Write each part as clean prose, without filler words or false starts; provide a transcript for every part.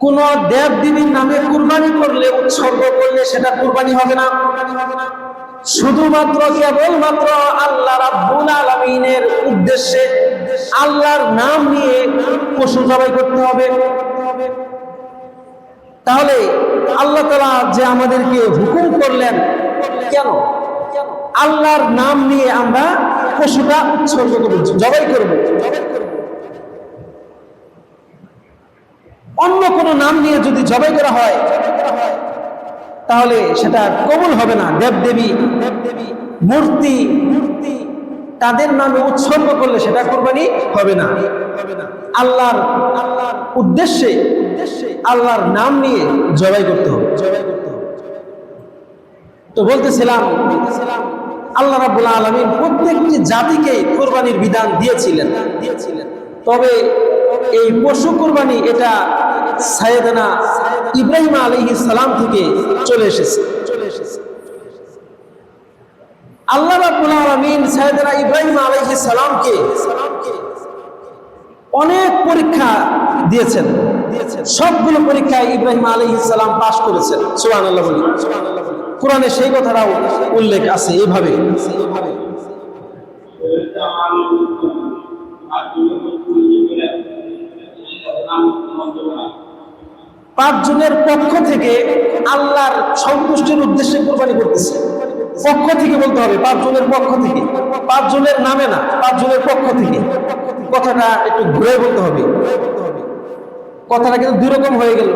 কোন দেব দেবীর নামে কুরবানি করলে, উৎসর্গ করলে সেটা কুরবানি হবে না। শুধুমাত্র কেবলমাত্র আল্লাহ রাব্বুল আলামিনের উদ্দেশ্যে, আল্লাহর নাম নিয়ে পশু জবাই করতে হবে। তাহলে আল্লাহ তাআলা যে আমাদেরকে হুকুম করলেন, কেন আল্লাহর নাম নিয়ে আমরা পশুটা উৎসর্গ করব, জবাই করব। অন্য কোন নাম নিয়ে যদি জবাই করা হয় তাহলে সেটা কবুল হবে না। দেবদেবী, মূর্তি, তাদের নামে উৎসর্গ করলে সেটা কুরবানি হবে না। আল্লাহর উদ্দেশ্যে, আল্লাহর নাম নিয়ে জবাই করতে হবে। তো বলতেছিলাম আল্লাহ রাব্বুল আলামিন প্রত্যেকটি জাতিকে কুরবানির বিধান দিয়েছিলেন। তবে এই পশু কুরবানি এটা সাইয়েদনা ইব্রাহিম আলাইহিস সালাম থেকে চলে এসেছে। আল্লাহ রাব্বুল আলামিন সাইয়েদনা ইব্রাহিম আলাইহিস সালামকে অনেক পরীক্ষা দিয়েছেন। সবগুলো পরীক্ষায় ইব্রাহিম আলাইহিস সালাম পাস করেছেন। সুবহানাল্লাহ বলি। কোরআনে সেই কথাটাও উল্লেখ আছে এইভাবে। পাঁচজনের পক্ষ থেকে আল্লাহর সন্তুষ্টির উদ্দেশ্যে কুরবানি করতেছে। পক্ষ থেকে বলতে হবে, পাঁচজনের পক্ষ থেকে, পাঁচজনের নামে না, পাঁচজনের পক্ষ থেকে। কথাটা একটু ঘুরে বলতে হবে, কথাটা কিন্তু দুই রকম হয়ে গেল।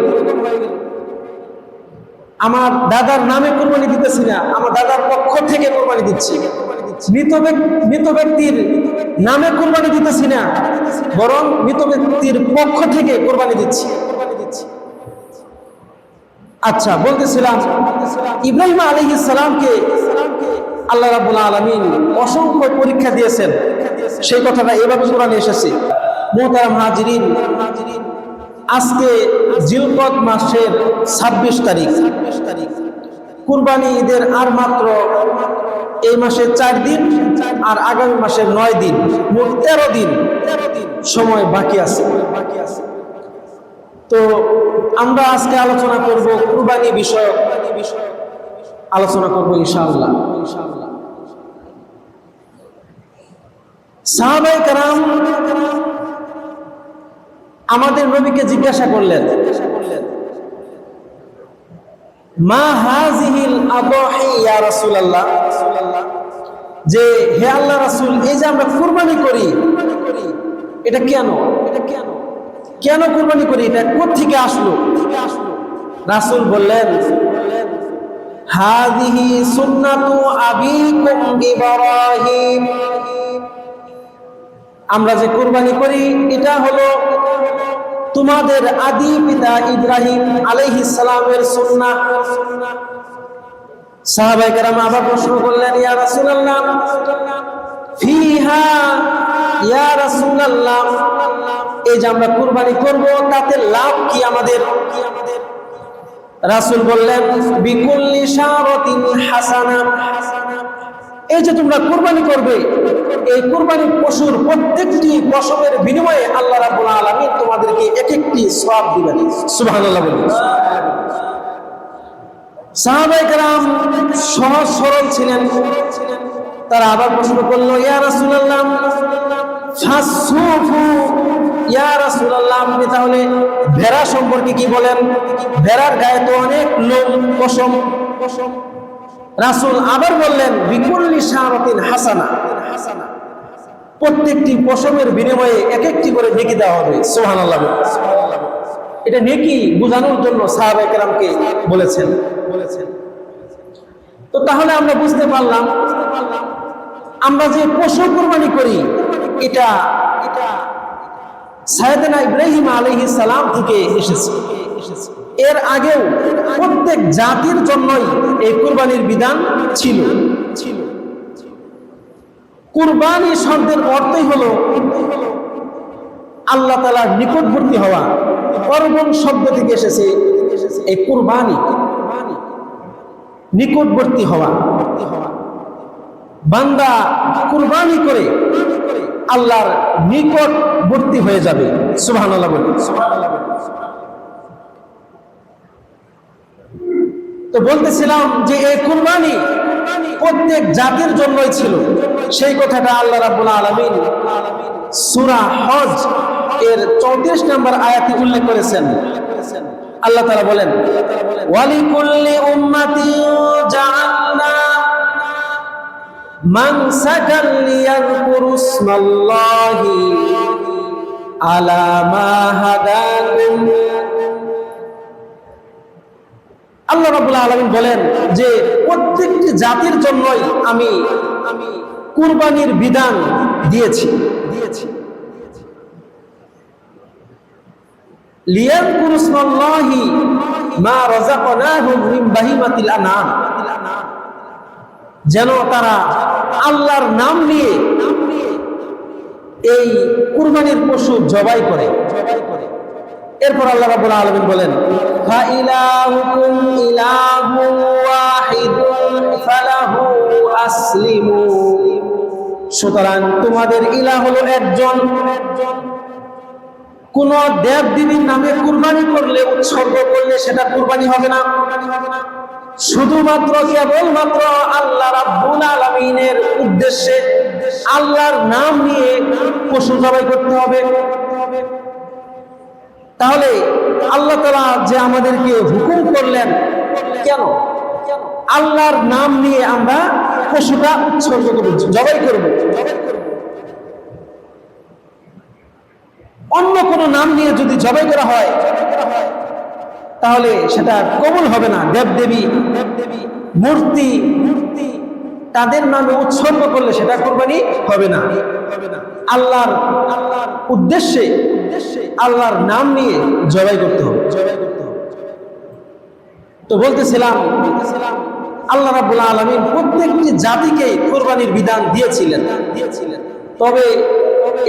আমার দাদার নামে কুরবানি দিতেছি না, আমার দাদার পক্ষ থেকে কুরবানি দিচ্ছি। মৃত ব্যক্তির নামে কুরবানি দিতেছি না, বরং মৃত ব্যক্তির পক্ষ থেকে কুরবানি দিচ্ছি। আচ্ছা, বলতেছিলাম ইব্রাহিম আলাইহিস সালামকে আল্লাহ রাব্বুল আলামিন অসংখ্য পরীক্ষা দিয়েছেন। সেই কথাটা এভাবে কোরআনে এসেছে। মুহতারাম হাজিরিন, আজকে জিলকদ মাসের 26 তারিখ, কুরবানি ঈদের আর মাত্র এই মাসের 4 দিন আর আগামী মাসের 9 দিন, মোট 13 দিন সময় বাকি আছে। তো আমরা আজকে আলোচনা করব কুরবানি বিষয়ক আলোচনা করব ইনশাআল্লাহ। সাহাবায়ে কেরাম আমাদের নবীকে জিজ্ঞাসা করলেন, মা হাযিহিল আদাহি ইয়া রাসূলুল্লাহ, যে হে আল্লাহ রাসূল, এই যে আমরা কুরবানি করি এটা কেন, কেন কুরবানি করি, এটা কোথা থেকে আসলো? রাসূল বললেন, হাযিহি সুন্নাতু আবিকুম ইব্রাহিম, আমরা যে কুরবানি করি এটা হলো তোমাদের আদি পিতা ইব্রাহিম আলাইহিস সালামের সুন্নাহ। সাহাবায়ে কেরাম আবার প্রশ্ন করলেন, ইয়া রাসূলুল্লাহ ফিহা, ইয়া রাসূলুল্লাহ এই যে আমরা কুরবানি করব তাতে লাভ কি আমাদের? রাসূল বললেন, বিকুল্লি শারাতিন হাসানা, এই যে তোমরা কুরবানি করবে, এই কুরবানির পশুর প্রত্যেকটি পশমের বিনিময়ে আল্লাহ রাব্বুল আলামিন তোমাদেরকে এক একটি সওয়াব দিবেন। সুবহানাল্লাহ বলুন। সাহাবায়ে কেরাম সহজ সরল ছিলেন। তারা আবার প্রশ্ন করলো, ইয়া রাসূলুল্লাহ ফাসসুফু, ইয়া রাসূলুল্লাহ আপনি তাহলে ভেড়া সম্পর্কে কি বলেন? ভেড়ার গায়ে তো অনেক লোম, পশম। রাসূল আবার বললেন, বিকুল্লি শারাতিন হাসানা, প্রত্যেকটি পশমের বিনিময়ে এক একটি করে নেকি দেওয়া হবে। সুবহানাল্লাহ। এটা নেকি বোঝানোর জন্য সাহাবায়ে কেরামকে বলেছেন। তো তাহলে আমরা বুঝতে পারলাম, আমরা যে পশু কুরবানি করি এটা সাইয়েদনা ইব্রাহিম আলাইহিস সালাম থেকে এসেছে। এর আগেও প্রত্যেক জাতির জন্যই এই কুরবানির বিধান ছিল। কুরবানি শব্দের অর্থই হলো আল্লাহ তাআলার নিকটবর্তী হওয়া। কুরবান শব্দ থেকে এসেছে এই কুরবানি, নিকটবর্তী হওয়া। বান্দা কুরবানি করে আল্লাহর নিকটবর্তী হয়ে যাবে। সুবহানাল্লাহ বলুন। তো বলতেছিলাম যে এই কুরবানি প্রত্যেক জাতির জন্যই ছিল। সেই কথাটা আল্লাহ রাব্বুল আলামিন সূরা হজ এর 34 নম্বর আয়াতে উল্লেখ করেছেন। আল্লাহ তাআলা বলেন, ওয়ালিকুল্লি উম্মাতিন জাআলনা মানসাকান লিয়াযকুরুসমাল্লাহি আলা মা হাদাকুম। আল্লাহ রাব্বুল আলামিন বলেন যে প্রত্যেকটি জাতির জন্যই আমি কুরবানির বিধান দিয়েছি। লিয়াযকুরুসমাল্লাহি মা রাযাকনাহুম মিন বাহিমাতিল আনআম, যেন তারা আল্লাহর নাম নিয়ে এই কুরবানির পশু জবাই করে। এরপর আল্লাহ রাব্বুল আলামিন বলেন, ফা ইলাহুকুম ইলাহুন ওয়াহিদুন ফালাহু আসলিমু। সুতরাং তোমাদের ইলাহ হলো একজন। কোন দেব দেবীর নামে কুরবানি করলে, উৎসর্গ করলে সেটা কুরবানি হবে না। শুধুমাত্র কেবলমাত্র আল্লাহ রাব্বুল আলামিনের উদ্দেশ্যে আল্লাহর নাম নিয়ে পশু জবাই করতে হবে। তাহলে আল্লাহ তাআলা যে আমাদেরকে হুকুম করলেন, কেন আল্লাহর নাম নিয়ে আমরা পশুটা উৎসর্গ করব, জবাই করব। অন্য কোন নাম নিয়ে যদি জবাই করা হয় তাহলে সেটা কবুল হবে না। দেবদেবী, মূর্তি তাদের নামে উৎসর্গ করলে সেটা কুরবানি হবে না। আল্লাহর উদ্দেশ্যে আল্লাহর নাম নিয়ে জবাই করতে হবে। তো বলতেছিলাম আল্লাহ রাব্বুল আলামিন প্রত্যেকটি জাতিকে কুরবানির বিধান দিয়েছিলেন। তবে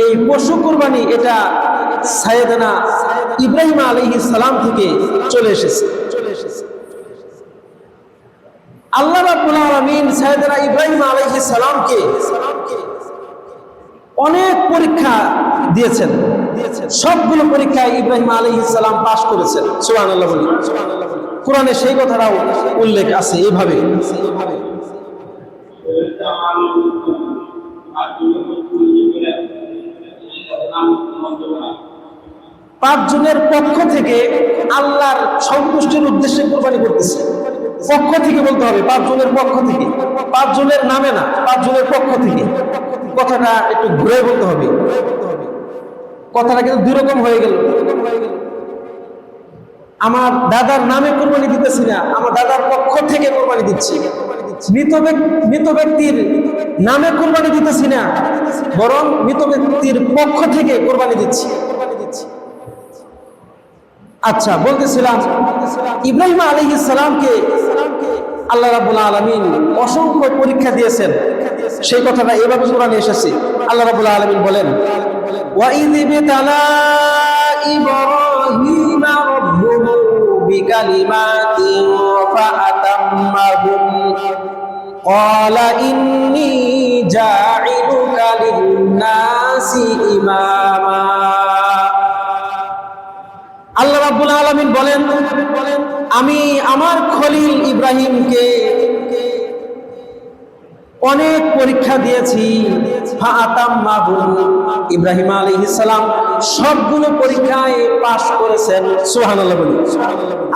এই পশু কুরবানি এটা সাইয়েদনা ইব্রাহিম আলাইহিস সালাম থেকে চলে এসেছে। আল্লাহ রাব্বুল আলামিন সাইয়েদনা ইব্রাহিম আলাইহিস সালামকে অনেক পরীক্ষা দিয়েছেন। সবগুলো পরীক্ষায় ইব্রাহিম আলাইহিস সালাম পাস করেছেন। সুবহানাল্লাহ বলি। কোরআনে সেই কথাটাও উল্লেখ আছে এইভাবে, পাঁচজনের পক্ষ থেকে আল্লাহর সন্তুষ্টির উদ্দেশ্যে কুরবানি করতেছে। পক্ষ থেকে বলতে হবে, পাঁচজনের পক্ষ থেকে, পাঁচজনের নামে না, পাঁচজনের পক্ষ থেকে। কথাটা একটু ঘুরে বলতে হবে, কথাটা কিন্তু দুই রকম হয়ে গেল। আমার দাদার নামে কুরবানি দিতেছি না, আমার দাদার পক্ষ থেকে কুরবানি দিচ্ছি। মৃত ব্যক্তির নামে কুরবানি দিতেছি না, বরং মৃত ব্যক্তির পক্ষ থেকে কুরবানি দিচ্ছি। আচ্ছা, বলতেছিলাম ইব্রাহিম আলাইহিস সালামকে আল্লাহ রাব্বুল আলামিন অসংখ্য পরীক্ষা দিয়েছেন। সেই কথাটা এভাবে কোরআনে এসেছে। আল্লাহ রাব্বুল আলামিন বলেন, ওয়া ইয বিতালা ইব্রাহিমা রাব্বুহু বিকালিমাতিন ফাআতাম্মাহুম ক্বালা ইন্নী জাঈলুকা লিন-নাসি ইমামা। আল্লাহ রাব্বুল আলামিন বলেন, আমি আমার খলিল ইব্রাহিমকে অনেক পরীক্ষা দিয়েছি। ইব্রাহিম আলাইহিস সালাম সবগুলো পরীক্ষায় পাশ করেছেন। সুবহানাল্লাহ বলি।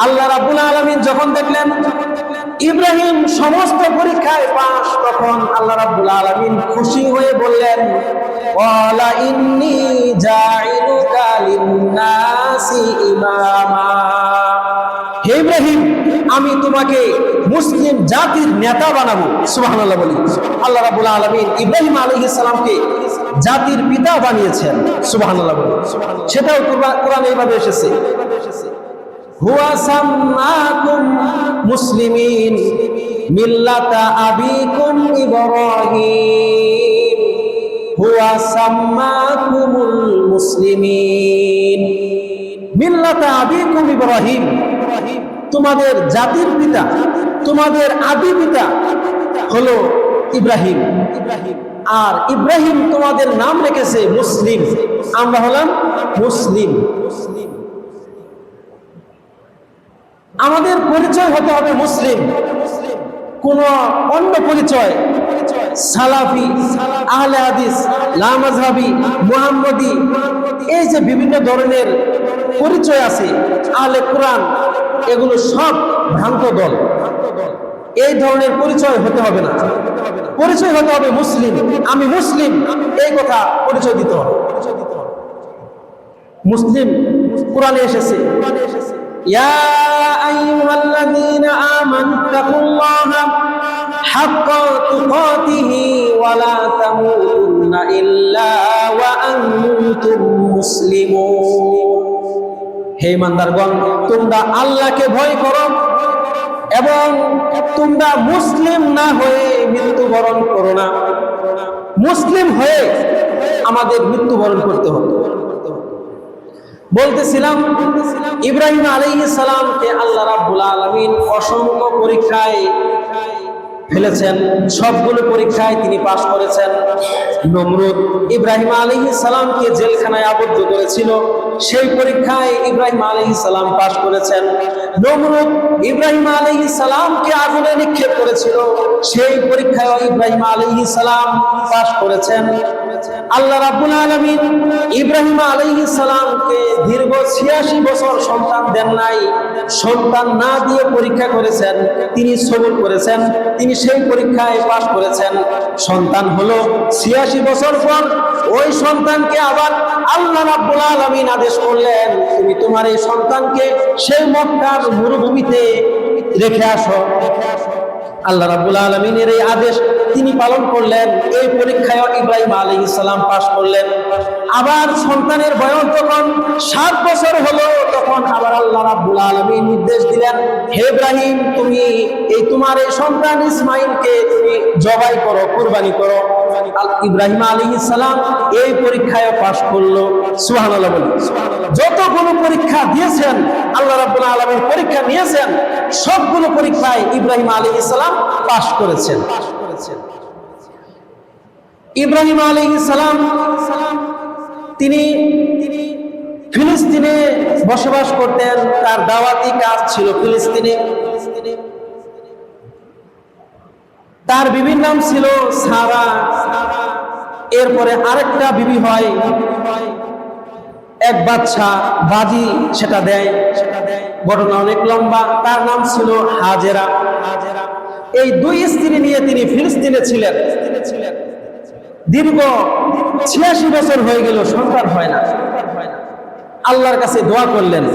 আল্লাহ রাব্বুল আলামিন যখন দেখলেন ইব্রাহিম সমস্ত পরীক্ষায় পাশ, তখন আল্লাহ রাব্বুল আলামিন খুশি হয়ে বললেন, ওয়ালা ইন্নী জাঈলুকা লিন-নাসি ইমামা। হে ইব্রাহিম, আমি তোমাকে মুসলিম জাতির নেতা বানাবো। সুবহানাল্লাহ বলি। আল্লাহ রাব্বুল আলামিন ইব্রাহিম আলাইহিস সালামকে জাতির পিতা বানিয়েছেন। সুবহানাল্লাহ বলি। সেটাও কোরআনে এইভাবে এসেছে, হুয়া সাম্মাকুম মুসলিমিন মিল্লাতা আবিকুম ইব্রাহিম হুয়া সাম্মাকুমুল মুসলিমিন মিল্লাতা আবিকুম ইব্রাহিম। তোমাদের জাতির পিতা, তোমাদের আদি পিতা হলো ইব্রাহিম, আর ইব্রাহিম তোমাদের নাম রেখেছে মুসলিম। আমরা হলাম মুসলিম। আমাদের পরিচয় হতে হবে মুসলিম, কোন অন্য পরিচয় সালাফি, আহলে হাদিস, লামাযহাবি, মুহাম্মদি, এই যে বিভিন্ন ধরনের পরিচয় আছে, আহলে কোরআন, এগুলো সব ভ্রান্ত দল। এই ধরনের পরিচয় হতে হবে না, পরিচয় হতে হবে মুসলিম। আমি মুসলিম, এই কথা পরিচয় দিতে হবে। মুসলিম কোরআনে এসেছে, ইয়া আইয়ুহাল্লাযীনা আমানু তাকুল্লাহা হাক্কা তুকাতিহি ওয়া লা তামুতুন্না ইল্লা ওয়া আনতুম মুসলিমুন। হে ইমানদারগণ, তোমরা আল্লাহকে ভয় করো এবং তোমরা মুসলিম না হয়ে মৃত্যুবরণ করো না। মুসলিম হয়ে আমাদের মৃত্যুবরণ করতে হবে। বলতেছিলাম, ইব্রাহিম আলাইহিস সালামকে আল্লাহ রাব্বুল আলামিন অসংখ্য পরীক্ষায় ফেলেছেন, সবগুলো পরীক্ষায় তিনি পাশ করেছেন। নমরুদ ইব্রাহিম আলাইহিস সালামকে জেলখানায় আবদ্ধ করেছিল, সেই পরীক্ষায় ইব্রাহিম আলাইহিস সালাম পাশ করেছেন। নমরুদ ইব্রাহিম আলাইহিস সালামকে আগুনে নিক্ষেপ করেছিল, সেই পরীক্ষায় ইব্রাহিম আলাইহিস সালাম পাশ করেছেন। আল্লাহ রাব্বুল আলামিন ইব্রাহিম আলাইহিস সালামকে দীর্ঘ 86 বছর সন্তান দেন নাই, সন্তান না দিয়ে পরীক্ষা করেছেন, তিনি সবর করেছেন, তিনি সেই পরীক্ষায় পাশ করেছেন। সন্তান হলো 86 বছর পর, ওই সন্তানকে আবার আল্লাহ রাব্বুল আলামিন আদেশ করলেন, তুমি তোমার এই সন্তানকে সেই মক্কার মরুভূমিতে রেখে আসো। আল্লাহ রাব্বুল আলামিনের এই আদেশ তিনি পালন করলেন। এই পরীক্ষায় ইব্রাহিম আলাইহিস সালাম পাশ করলেন। আবার সন্তানের বয়স যখন 7 বছর হলো, তখন আবার আল্লাহ রাব্বুল আলামিন নির্দেশ দিলেন, হে ইব্রাহিম, তুমি তোমার এই সন্তান ইসমাঈলকে তুমি জবাই করো, কুরবানি করো। ইব্রাহিম আলাইহিস সালাম এই পরীক্ষায় পাশ করলো। সুবহানাল্লাহ বলি। যতগুলো পরীক্ষা দিয়েছেন আল্লাহ রাব্বুল আলামিন, পরীক্ষা নিয়েছেন, সবগুলো পরীক্ষায় ইব্রাহিম আলাইহিস সালাম পাশ করেছেন। ইব্রাহিম আলাইহিস সালাম তিনি ফিলিস্তিনে বসবাস করতেন, তার দাওয়াতি কাজ ছিল ফিলিস্তিনে। তার বিবির নাম ছিল সারা। এরপরে আরেকটা বিবি হয়, এক বাচ্চা বাজি সেটা দেয়, ঘটনা অনেক লম্বা। তার নাম ছিল হাজেরা। এই দুই স্ত্রী নিয়ে তিনি ফিলিস্তিনে ছিলেন। দীর্ঘ 86 বছর হয়ে গেল, সন্তান হয় না। আল্লাহর কাছে দোয়া করলেন।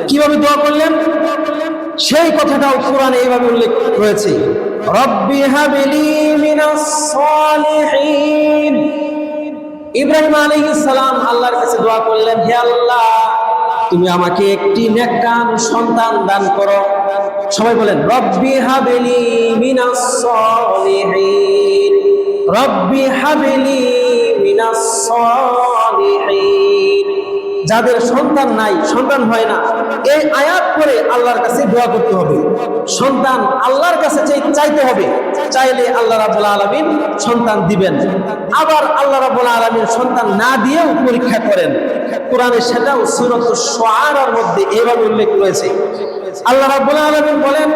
কিভাবে দোয়া করলেন সেই কথাটাও কোরআনে এইভাবে উল্লেখ রয়েছে, রব্বি হাবলি মিনাস সালিহিন। ইব্রাহিম আলাইহিস সালাম আল্লাহর কাছে দোয়া করলেন, হে আল্লাহ, তুমি আমাকে একটি নেককার সন্তান দান করো। সবাই বলেন, রব্বি হাবলি মিনাস সালিহিন, রব্বি হাবলি মিনাস সালিহিন। যাদের সন্তান নাই, সন্তান হয় না, এই আয়াত পড়ে আল্লাহর কাছে দোয়া করতে হবে। সন্তান আল্লাহর কাছে চাইতে হবে, চাইলে আল্লাহ রাব্বুল আলামিন সন্তান দিবেন। আবার আল্লাহ রাব্বুল আলামিন সন্তান না দিয়েও পরীক্ষা করেন। কোরআনে সেটাও সূরাতুশ শুআরার মধ্যে এইভাবে উল্লেখ রয়েছে। আল্লাহ রাব্বুল আলামিন বলেন,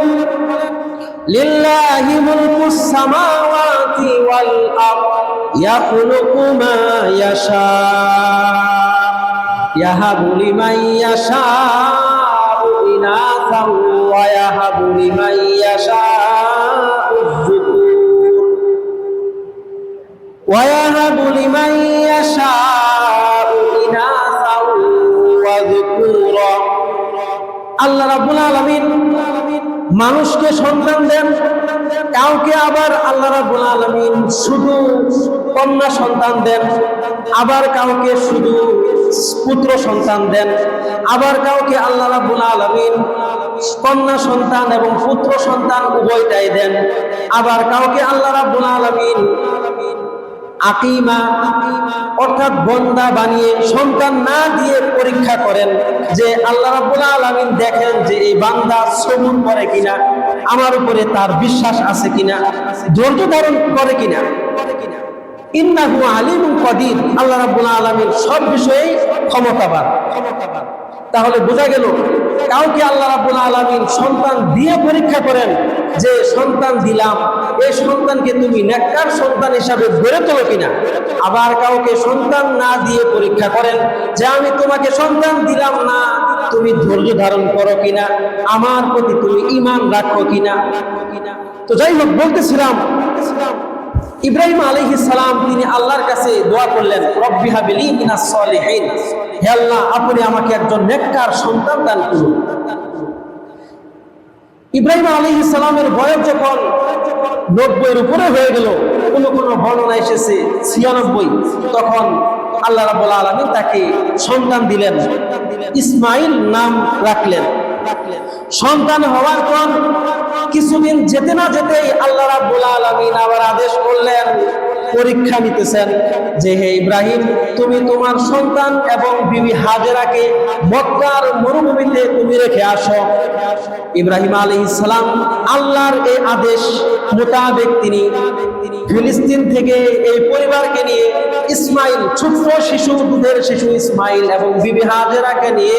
লিল্লাহি মুলকুস সামাওয়াতি ওয়াল আরদ ইয়াখলুকু মা ইয়াশা ইয়াহাবু লিমান ইয়াশাউ ইনাসান ওয়া ইয়াহাবু লিমান ইয়াশাউ যুকুর ওয়া ইয়াহাবু লিমান ইয়াশাউ ইনাসান ওয়া যুকুরা। আল্লাহ রাব্বুল আলামিন মানুষকে সন্তান দেন, কাউকে আবার আল্লাহ রাব্বুল আলামিন শুধু কন্যা সন্তান দেন, আবার কাউকে শুধু পুত্র সন্তান দেন, আবার কাউকে আল্লাহ রাব্বুল আলামিন কন্যা সন্তান এবং পুত্র সন্তান উভয়টাই দেন, আবার কাউকে আল্লাহ রাব্বুল আলামিন আকিমা অর্থাৎ বন্দা বানিয়ে সন্তান না দিয়ে পরীক্ষা করেন, যে আল্লাহ রাব্বুল আলামিন দেখেন যে এই বান্দা সবুর করে কিনা, আমার উপরে তার বিশ্বাস আছে কিনা, ধৈর্য ধারণ করে কিনা। ইন্নাহু আলিমুন কাদির, আল্লাহ রাব্বুল আলামিন সব বিষয়ে ক্ষমতাবান। তাহলে বোঝা গেল কাউকে আল্লাহ রাব্বুল আলামিন সন্তান দিয়ে পরীক্ষা করেন যে সন্তান দিলাম, এই সন্তানকে তুমি নেককার সন্তান হিসাবে গড়ে তোলো কিনা। আবার কাউকে সন্তান না দিয়ে পরীক্ষা করেন যে আমি তোমাকে সন্তান দিলাম না, তুমি ধৈর্য ধারণ করো কিনা, আমার প্রতি তুমি ঈমান রাখো কিনা। তো যাই হোক, বলতেছিলাম ইব্রাহিম আলাইহিস সালাম তিনি আল্লাহর কাছে দোয়া করলেন, রব্বি হাবলি মিনাস সলিহিন, হে আল্লাহ আপনি আমাকে একজন নেককার সন্তান দান করুন। ইব্রাহিম আলাইহিস সালামের বয়স যখন 90-এর উপরে হয়ে গেল, কোন কোন বর্ণনা এসেছে 96, তখন আল্লাহ রাব্বুল আলামিন তাকে সন্তান দিলেন, ইসমাইল নাম রাখলেন। সন্তান হওয়ার পর কিছুদিন যেতে না যেতেই আল্লাহ রাব্বুল আলামিন আবার আদেশ করলেন, পরীক্ষা নিতেছেন যে হে ইব্রাহিম, তুমি তোমার সন্তান এবং বিবি হাজেরাকে মক্কার মরুভূমিতে তুমি রেখে আসো। ইব্রাহিম আলাইহিস সালাম আল্লাহর এই আদেশ মোতাবেক তিনি ফিলিস্তিন থেকে এই পরিবারকে নিয়ে ইসমাইল, ছোট্ট শিশু, দুধের শিশু ইসমাইল এবং বিবি হাজেরাকে নিয়ে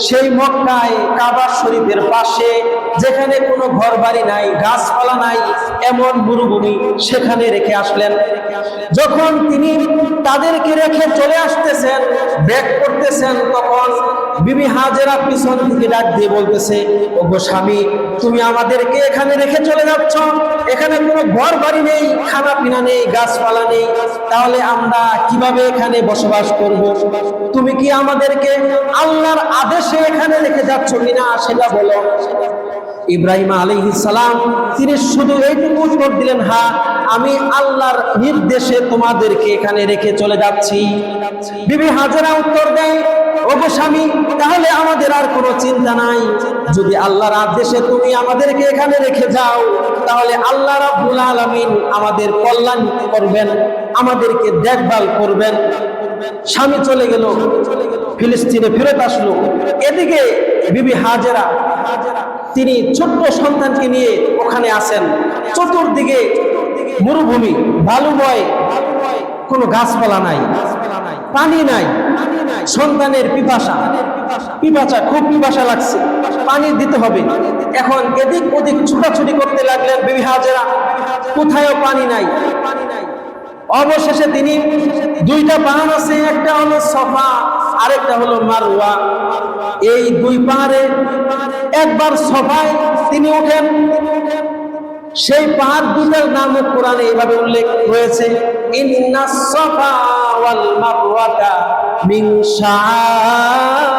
সেই মক্কায় কাবা শরীফের পাশে, যেখানে কোনো ঘর বাড়ি নাই, গাছপালা নাই, এমন মরুভূমি, সেখানে রেখে আসলেন। যখন তিনি তাদেরকে রেখে চলে আসতেছেন, ব্যাক করতেছেন, তখন বিবি হাজেরা পিছন থেকে ডাক দিয়ে বলতেছে, ওগো স্বামী, তুমি আমাদেরকে এখানে রেখে চলে যাচ্ছ, এখানে কোনো ঘর বাড়ি নেই, খানা পিনা নেই, গাছপালা নেই, তাহলে আমরা কিভাবে এখানে বসবাস করব? তুমি কি আমাদেরকে আল্লাহর আদেশে এখানে রেখে যাচ্ছ কিনা সেটা বলো। ইব্রাহিম আলাইহিস সালাম তিনি শুধু এইটুকু উত্তর দিলেন, হ্যাঁ আমি আল্লাহর নির্দেশে তোমাদেরকে এখানে রেখে চলে যাচ্ছি। বিবি হাজেরা উত্তর দেয়, ওগো স্বামী, তাহলে আমাদের আর কোনো চিন্তা নাই, যদি আল্লাহর আদেশে তুমি আমাদেরকে এখানে রেখে যাও, তাহলে আল্লাহ রাব্বুল আলামিন আমাদের কল্যাণ করবেন, আমাদেরকে দেখভাল করবেন। স্বামী চলে গেল, ফিলিস্তিনে ফেরত আসলো। এদিকে বিবি হাজেরা তিনি ছোট্ট সন্তানকে নিয়ে ওখানে আসেন। চতুর্দিকে মরুভূমি, বালুময়, কোনো গাছপালা নাই, পানি নাই। সন্তানের পিপাসা খুব পিপাসা লাগছে, পানি দিতে হবে। এখন এদিক ওদিক ছুটাছুটি করতে লাগলেন বিবি হাজেরা, কোথায়ও পানি নাই। অবশেষে তিনি দুইটা পাহাড় আছে, একটা হলো সফা, আরেকটা হলো মারওয়া। এই দুই পাহাড়ে একবার সফায় তিনি ওঠেন। সেই পাহাড় দুটার নাম কোরআনে এইভাবে উল্লেখ হয়েছে, ইন্নাস সফা ওয়াল মারওয়াতা মিন শাআইরিল্লাহ,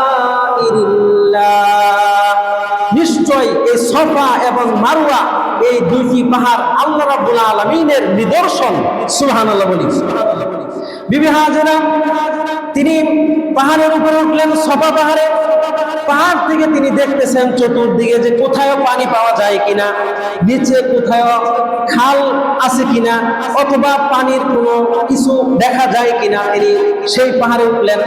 নিশ্চয় এই সফা এবং মারওয়া এই দুইটি পাহাড় আল্লাহ রাব্বুল আলামিনের নিদর্শন। সুবহানাল্লাহ বলি। বিবি হাজেরা তিনি পাহাড়ের উপরে উঠলেন, সফা পাহাড়ে। পাহাড় থেকে তিনি দেখতেছেন চতুর্দিকে যে কোথাও পানি পাওয়া যায় কিনা, নিচে কোথাও খাল আছে কিনা, অথবা পানির কোনো কিছু দেখা যায় কিনা। তিনি সেই পাহাড়ে উঠলেন,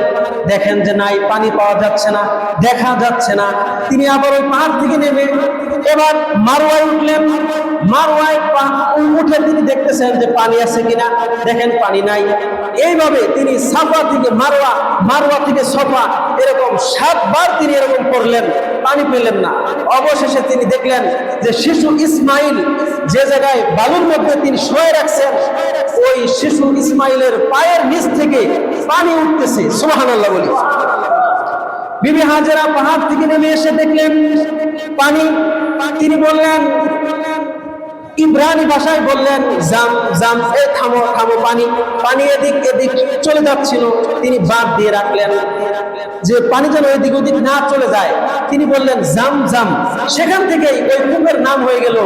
দেখেন যে নাই, পানি পাওয়া যাচ্ছে না, দেখা যাচ্ছে না। তিনি আবার ওই পাহাড় থেকে নেমে এবার মারওয়ায় উঠলেন। মারওয়ায় উঠে তিনি দেখতেছেন যে পানি আছে কিনা, দেখেন পানি নাই। এইভাবে তিনি সাফা থেকে মারওয়া, মারওয়া থেকে সফা, এরকম 7 বার তিনি এরকম করলেন, পানি পেলেন না। অবশেষে তিনি দেখলেন যে শিশু ইসমাইল যে জায়গায় বালুর মধ্যে তিনি শুয়ে রাখছেন, ওই শিশু ইসমাইলের পায়ের নিচ থেকে পানি উঠতেছে। সুবহানাল্লাহ বলি। বিবি হাজেরা পাহাড় থেকে নেমে এসে দেখলেন পানি। তিনি বললেন, ইব্রানি ভাষায় বললেন, জাম জাম, এই থামো থামো, পানি পানি এদিক এদিক চলে যাচ্ছিল। তিনি বাঁধ দিয়ে রাখলেন যে পানি যেন এদিক ওদিক না চলে যায়। তিনি বললেন জাম জাম, সেখান থেকেই ওই কূপের নাম হয়ে গেল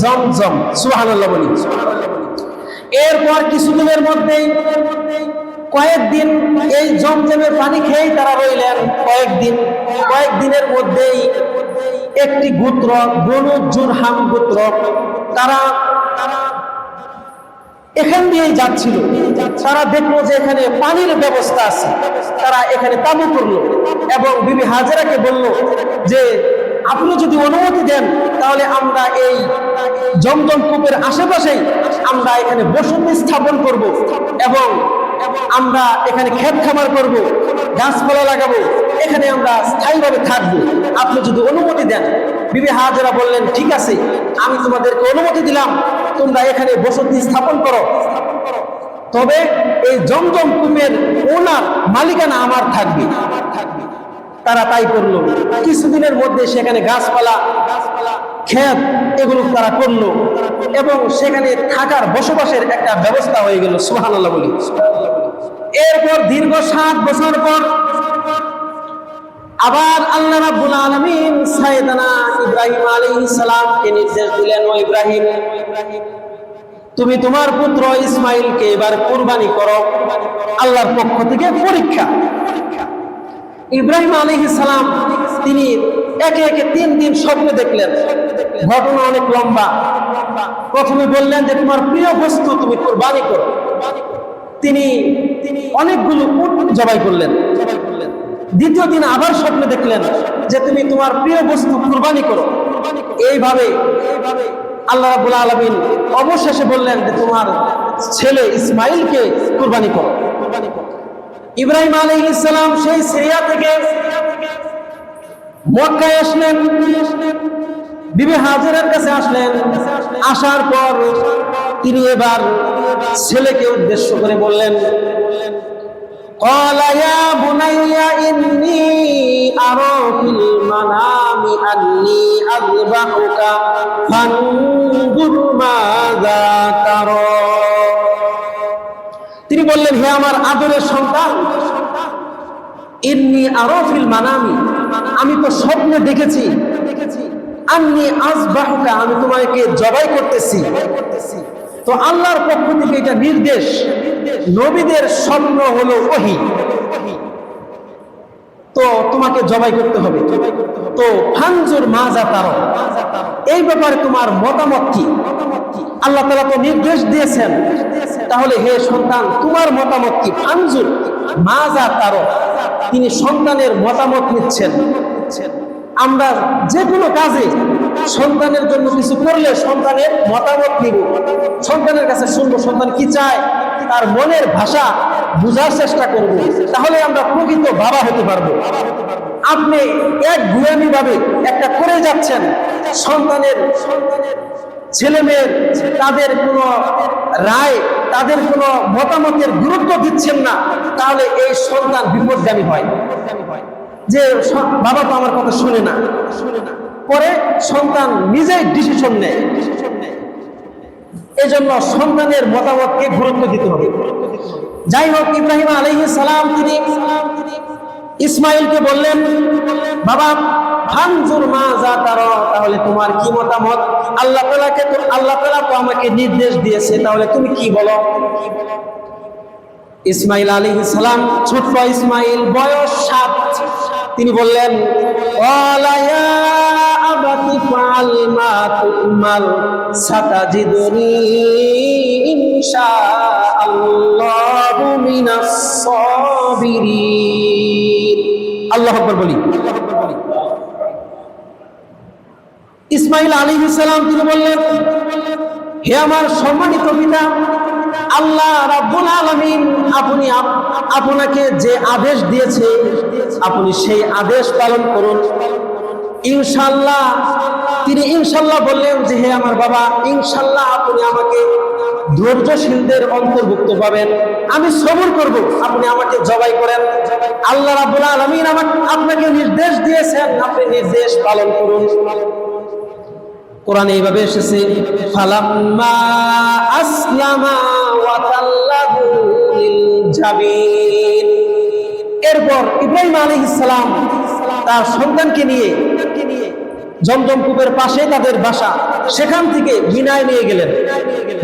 জমজম। সুবহানাল্লাহ বলি। এরপর কিছুদিনের মধ্যেই কয়েকদিন এই জমজমের পানি খেয়েই তারা রইলেন। কয়েকদিনের মধ্যেই একটি গোত্র, বনু জুরহাম গোত্র, তারা এখান দিয়েই যাচ্ছিল। তারা দেখলো যে এখানে পানির ব্যবস্থা আছে, তারা এখানে তাঁবু করলো এবং বিবি হাজেরাকে বলল যে আপনি যদি অনুমতি দেন তাহলে আমরা এই জমজম কূপের আশেপাশেই আমরা এখানে বসতি স্থাপন করব এবং আমরা এখানে ক্ষেত খামার করব, গাছপালা লাগাবো, এখানে আমরা স্থায়ীভাবে থাকবো, আপনি যদি অনুমতি দেন। বিবি হাজেরা বললেন, ঠিক আছে, আমি তোমাদেরকে অনুমতি দিলাম, তোমরা এখানে বসতি স্থাপন করো, তবে এই জমজম কূপের ওনার মালিকানা আমার থাকবে। তারা তাই করলো। কিছুদিনের মধ্যে সেখানে গাছপালা, ক্ষেত এগুলো তারা করলো এবং সেখানে থাকার বসবাসের একটা ব্যবস্থা হয়ে গেল। সুবহানাল্লাহ বলি। এরপর দীর্ঘ 7 বছর পর আবার আল্লাহ রাব্বুল আলামিন সাইয়েদনা ইব্রাহিম আলাইহিস সালামকে নির্দেশ দিলেন, ও ইব্রাহিম, তুমি তোমার পুত্র ইসমাইলকে এবার কুরবানি করো। আল্লাহর পক্ষ থেকে পরীক্ষা। ইব্রাহিম আলাইহিস সালাম তিনি একে একে 3 দিন স্বপ্ন দেখলেন। ঘটনা অনেক লম্বা। প্রথমে বললেন যে তোমার প্রিয় বস্তু তুমি কুরবানি করো। তিনি অনেকগুলো উট জবাই করলেন। দ্বিতীয় দিন আবার স্বপ্ন দেখলেন যে তুমি তোমার প্রিয় বস্তু কুরবানি করো। এইভাবে আল্লাহ রাব্বুল আলামিন অবশেষে বললেন যে তোমার ছেলে ইসমাইলকে কুরবানি করো। ইব্রাহিম আলাইহিস সালাম সেই সিরিয়া থেকে মক্কায় আসলেন, বিবি হাজেরার কাছে আসলেন। আসার পর তিনি এবার ছেলেকে উদ্দেশ্য করে বললেন, قال يا بني إني أرى في المنام أني أذبحك فانظر ماذا ترى। তিনি বললেন, হে আমার আদরের সন্তান, ইন্নী আরা ফিল মানামি, আমি তো স্বপ্নে দেখেছি, আন্নী আযবাহুকা, আমি তোমাকে জবাই করতেছি। তো আল্লাহর পক্ষ থেকে এটা নির্দেশ। নবীদের স্বপ্ন হলো ওহী, তো তোমাকে জবাই করতে হবে। তো ফানজুর মাজা তারা, এই ব্যাপারে তোমার মতামত কি? আল্লাহ তাআলা তো নির্দেশ দিয়েছেন, তাহলে হে সন্তান তোমার মতামত কি? ফানজুর মাজা তারা, তিনি সন্তানের মতামত নিচ্ছেন। আমরা যে কোনো কাজে সন্তানের জন্য কিছু করলে সন্তানের মতামত নিব, সন্তানের কাছে শুনবো সন্তান কি চায়, তার মনের ভাষা বোঝার চেষ্টা করব, তাহলে আমরা প্রকৃত বাবা হতে পারবো। আপনি এক গুয়ামি ভাবে একটা করে যাচ্ছেন, সন্তানের ছেলে মেয়ের তাদের কোনো রায়, তাদের কোনো মতামতের গুরুত্ব দিচ্ছেন না, তাহলে এই সন্তান বিপদগামী হয়। যে বাবা তো আমার কথা শুনে না, পরে সন্তান নিজেই ডিসিশন নেয়। এজন্য সন্তানের মতামতকে গুরুত্ব দিতে হবে। যাই হোক, ইব্রাহিম আলাইহিস সালাম তিনি ইসমাইলকে বললেন, বাবা ফানজুর মাজা তারা, তাহলে তোমার কি মতামত? আল্লাহ তাআলা তো আমাকে নির্দেশ দিয়েছে, তাহলে তুমি কি বলো? ইসমাইল আলাইহিস সালাম, ছোট্ট ইসমাইল, বয়স 7, তিনি বললেন, ওয়ালা ইয়া আবাতি ফাল মা তুমাল সাতাজিদুনি ইনশাআল্লাহু মিনাস সাবিরিন। আল্লাহু আকবার বলি। ইসমাইল আলাইহিস সালাম তিনি বললেন, হে আমার সম্মানিত পিতা, আল্লাহ রাব্বুল আলামিন আপনাকে যে আদেশ দিয়েছে আপনি সেই আদেশ পালন করুন। ইনশাআল্লাহ, তিনি ইনশাআল্লাহ বললেন যে হে আমার বাবা, ইনশাআল্লাহ আপনি আমাকে ধৈর্যশীলদের অন্তর্ভুক্ত পাবেন, আমি সবর করব, আপনি আমাকে জবাই করেন। আল্লাহ রাব্বুল আলামিন আপনাকে নির্দেশ দিয়েছেন, আপনি নির্দেশ পালন করুন। কোরআনে এইভাবে এসেছে, ফালাম্মা আসলামা ওয়া তাল্লাহু লিল জাবিন। এরপর ইব্রাহিম আলাইহিস সালাম তার সন্তানকে নিয়ে জমজম কূপের পাশে তাদের বাসা, সেখান থেকে মিনায় নিয়ে গেলেন।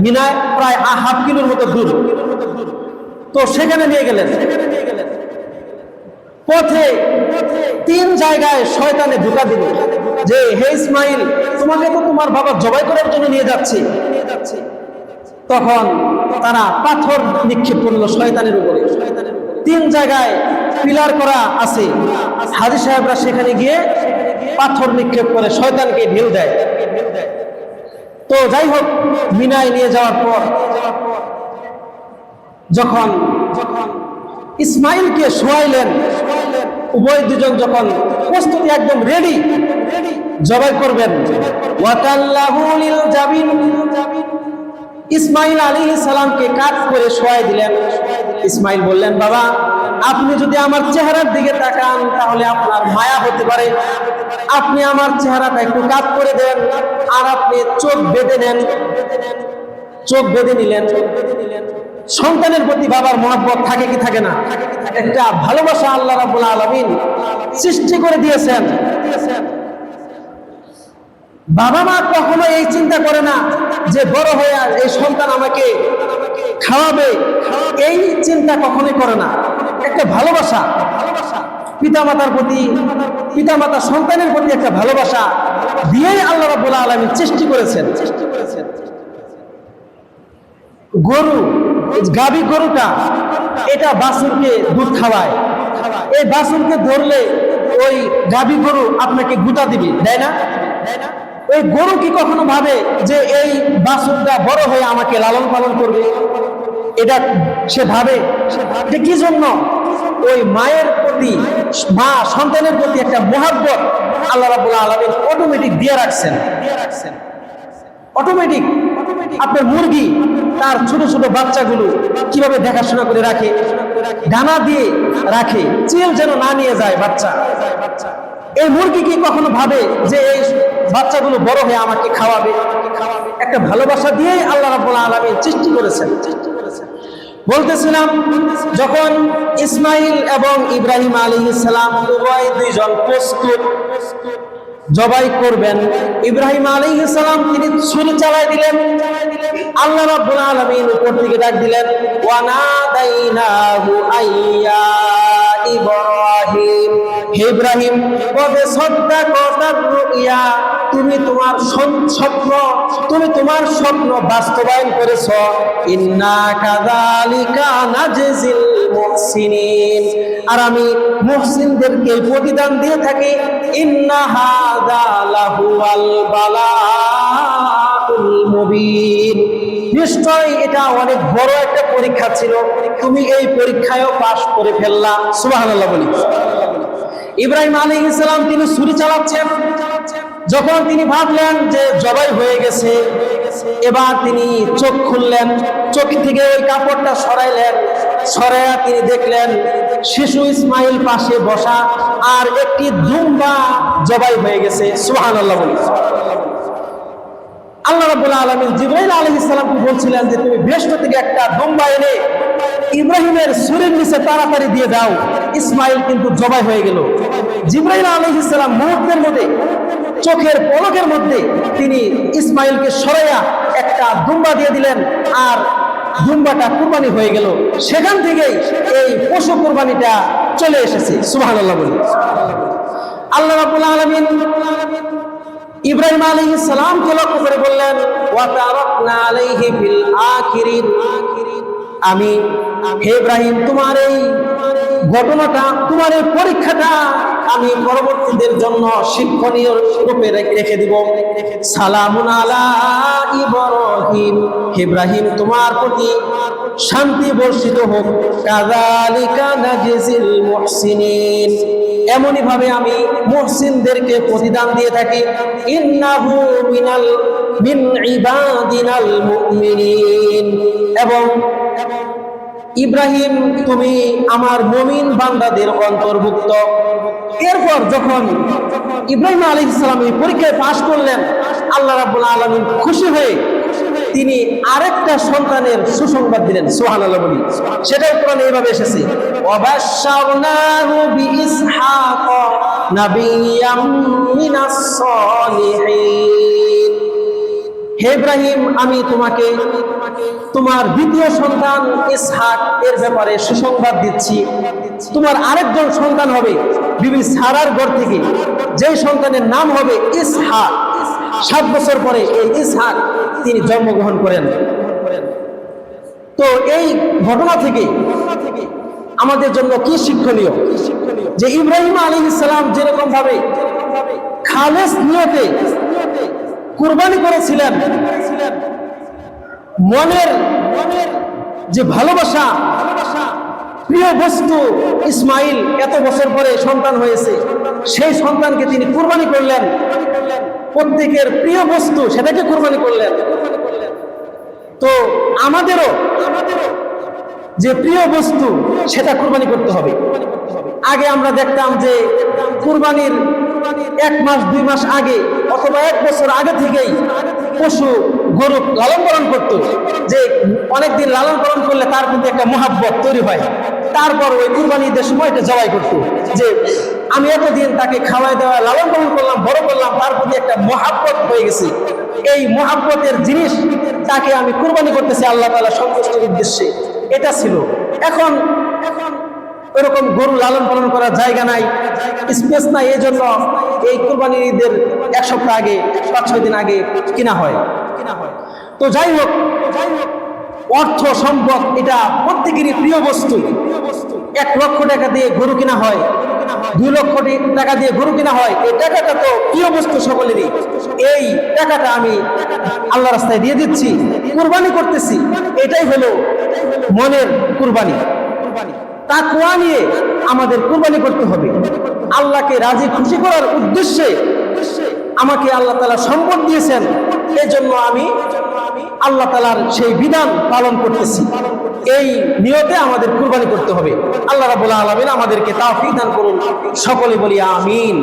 মিনায় প্রায় 1/2 কিলোর মতো দূর। তো সেখানে নিয়ে গেলেন। পথে 3 জায়গায় শয়তানে ধোঁকা দিল যে হে ইসমাইল, তোমাকে তো তোমার বাবা জবাই করার জন্য নিয়ে যাচ্ছে। তখন তারা পাথর নিক্ষেপ করলো শয়তানের উপরে। 3 জায়গায় পিলার করা আছে, হাজী সাহেবরা সেখানে গিয়ে পাথর নিক্ষেপ করে শয়তানকে ঢেউ দেয়। তো যাই হোক, মিনায় নিয়ে যাওয়ার পর যখন ইসমাইলকে শোয়াইলেন, উভয় দুজন যখন প্রস্তুতি একদম রেডি জবাই করবেন, ওয়াতাল্লাহু লিল জাবিন, ইসমাইল আলাইহিস সালামকে কাত করে শোয়াই দিলেন। ইসমাইল বললেন, বাবা আপনি যদি আমার চেহারার দিকে তাকান তাহলে আপনার মায়া হতে পারে, আপনি আমার চেহারাটা একটু কাত করে দেন আর আপনি চোখ বেঁধে নেন। চোখ বেঁধে নিলেন। সন্তানের প্রতি বাবার মহব্বত থাকে কি থাকে না? একটা ভালোবাসা আল্লাহ রাব্বুল আলামিন সৃষ্টি করে দিয়েছেন। বাবা মা কখনো এই চিন্তা করে না যে বড় হয়ে এই সন্তান আমাকে খাওয়াবে, এই চিন্তা কখনোই করে না। একটা ভালোবাসা পিতামাতার প্রতি, পিতামাতা সন্তানের প্রতি একটা ভালোবাসা দিয়েই আল্লাহ রাব্বুল আলামিন সৃষ্টি করেছেন। গরু, গাভী গরুটা এটা বাছুরকে দুধ খাওয়ায়। এই বাছুরকে ধরলে ওই গাভী গরু আপনাকে গুতা দিবে, তাই না? ওই গরু কি কখনো ভাবে যে এই বাছুরটা বড় হয়ে আমাকে লালন পালন করবে? এটা সে ভাবে যে কি জন্য? ওই মায়ের প্রতি, মা সন্তানের প্রতি একটা মহব্বত আল্লাহ রাব্বুল আলামিন অটোমেটিক দিয়ে রাখছেন। অটোমেটিক আপনার মুরগি তার ছোট ছোট বাচ্চাগুলো কিভাবে দেখাশোনা করে রাখে, দানা দিয়ে রাখে, চিল যেন না নিয়ে যায় বাচ্চা। এই মুরগি কি কখনো ভাবে যে এই বাচ্চাগুলো বড় হয়ে আমাকে খাওয়াবে? একটা ভালোবাসা দিয়েই আল্লাহ রাব্বুল আলামিন সৃষ্টি করেছেন। বলতেছিলাম, যখন ইসমাইল এবং ইব্রাহিম আলাইহিস সালাম উভয় দুইজন প্রস্তুত জবাই করবেন, ইব্রাহিম আলাইহিস সালাম তিনি ছুরি চালাই দিলেন। আল্লাহ রাব্বুল আলামিন উপর থেকে ডাক দিলেন, ওয়া নাদাইনাহু আইয়া ইব্রাহিম, হে ইব্রাহিম কদ সাদ্দাকাতার রুইয়া, তুমি তোমার স্বপ্ন, তুমি তোমার স্বপ্ন বাস্তবায়ন করেছো। ইন্না কাযালিকা নাজজিল মুহসিনিন, আর আমি মুহসিনদেরকে প্রতিদান দিয়ে থাকি। ইন্না হাযা লাহুয়াল বালাউল মুবিন, নিশ্চয় এটা অনেক বড় একটা পরীক্ষা ছিল, তুমি এই পরীক্ষায়ও পাশ করে ফেললা। সুবহানাল্লাহ বলি। ইব্রাহিম আলাইহিস সালাম তিনি ছুরি চালাচ্ছেন, যখন তিনি ভাবলেন যে জবাই হয়ে গেছে, এবার তিনি চোখ খুললেন, চোখ থেকে ওই কাপড়টা সরাইলেন, সরাইয়া তিনি দেখলেন শিশু ইসমাইল পাশে বসা আর একটি দুম্বা জবাই হয়ে গেছে। সুবহানাল্লাহ বলি। আল্লাহ রাব্বুল আলামিন জিবরাইল আলাইহিস সালামকে বলছিলেন যে তুমি বেহেশত থেকে একটা দুম্বা এনে ইব্রাহিমের ছুরির নিচে তাড়াতাড়ি দিয়ে দাও। ইসমাইল কিন্তু জবাই হয়ে গেল। জিবরাইল আলাইহিস সালাম মুহূর্তের মধ্যে, চোখের পলকের মধ্যে তিনি ইসমাইলকে সরাইয়া একটা দুম্বা দিয়ে দিলেন, আর দুম্বাটা কুরবানি হয়ে গেল। সেখান থেকেই এই পশু কুরবানিটা চলে এসেছে। সুবহানাল্লাহ বলি। আল্লাহ রাব্বুল আলামিন ইব্রাহিম আলাইহিস সালামকে লক্ষ্য করে বললেন, ওয়া তারাকনা আলাইহি ফিল আখিরিন, আমি হে ইব্রাহিম তোমার এই ঘটনাটা, তোমার এই পরীক্ষাটা আমি পরবর্তীদের জন্য শিক্ষণীয় রূপে রেখে দিব। সালামুন আলা ইব্রাহিম, হে ইব্রাহিম তোমার প্রতি শান্তি বর্ষিত হোক। কাযালিকা নাজিল মুহসিনিন, এমনই ভাবে আমি মুহসিনদেরকে প্রতিদান দিয়ে থাকি। ইন্নাহু মিন ইবাদিনাল মুমিনিন, এবং ইব্রাহিম তুমি আমার মুমিন বান্দাদের অন্তর্ভুক্ত। এরপর যখন ইব্রাহিম আলাইহিস সালাম এই পরীক্ষায় পাশ করলেন, আল্লাহ রাব্বুল আলামিন খুশি হয়ে তিনি আরেকটা সন্তানের সুসংবাদ দিলেন। সুবহানাল্লাহ বলি। সেটাও কোরআনে এইভাবে এসেছে, ওয়াবাশশারনাহু বিইসহাক নাবিয়্যাম মিনাস সালিহিন, হে ইব্রাহিম আমি তোমাকে তোমার দ্বিতীয় সন্তান ইসহাক এর ব্যাপারে সুসংবাদ দিচ্ছি। তোমার আরেকজন সন্তান হবে বিবি সারার ঘর থেকে, যেই সন্তানের নাম হবে ইসহাক। 7 বছর পরে এই ইসহাক তিনি জন্মগ্রহণ করেন। তো এই ঘটনা থেকে আমাদের জন্য কি শিক্ষণীয়? যে ইব্রাহিম আলাইহিস সালাম যেরকম ভাবে খালেস নিয়তে কুরবানি করেছিলেন, মনের যে ভালোবাসা প্রিয় বস্তু ইসমাইল এত বছর পরে সন্তান হয়েছে, সেই সন্তানকে তিনি কুরবানি করলেন, প্রত্যেকের প্রিয় বস্তু সেটাকে কুরবানি করলেন। তো আমাদেরও যে প্রিয় বস্তু সেটা কুরবানি করতে হবে। আগে আমরা দেখতাম যে কুরবানির 1 মাস 2 মাস আগে অথবা 1 বছর আগে থেকেই পশু গরু লালন পালন করত, যে অনেকদিন লালন পালন করলে তার প্রতি একটা মহাব্বত তৈরি হয়। তারপর ওই কুরবানি ঈদের সময় এটা জবাই করত, যে আমি এতদিন তাকে খাওয়াই দেওয়া লালন পালন করলাম, বড় করলাম, তার প্রতি একটা মহাব্বত হয়ে গেছে। এই মহাব্বতের জিনিস তাকে আমি কুরবানি করতেছি আল্লাহ তাআলা সন্তুষ্টির উদ্দেশ্যে, এটা ছিল। এখন ওরকম গরু লালন পালন করার জায়গা নাই, স্পেস নাই, এই জন্য এই কুরবানির ঈদের 1 সপ্তাহ আগে 5-6 দিন আগে কিনা হয়। তো যাই হোক, অর্থ সম্পদ এটা প্রত্যেকেরই প্রিয় বস্তু। 1 লক্ষ টাকা দিয়ে গরু কিনা হয়, 2 লক্ষ টাকা দিয়ে গরু কিনা হয়, এই টাকাটা তো প্রিয় বস্তু সকলেরই। এই টাকাটা আমি আল্লাহ রাস্তায় দিয়ে দিচ্ছি, কুরবানি করতেছি, এটাই হলো মনের কুরবানি। তাকওয়া নিয়ে আমাদের কুরবানি করতে হবে। আল্লাহকে রাজি খুশি করার উদ্দেশ্যে আমাকে আল্লাহ তাআলা সম্পদ দিয়েছেন, এজন্য আমি আল্লাহ তাআলার সেই বিধান পালন করতেছি, এই নিয়তে আমাদের কুরবানি করতে হবে। আল্লাহ রাব্বুল আলামিন আমাদেরকে তাওফীক দান করুন, সকলে বলি আমিন।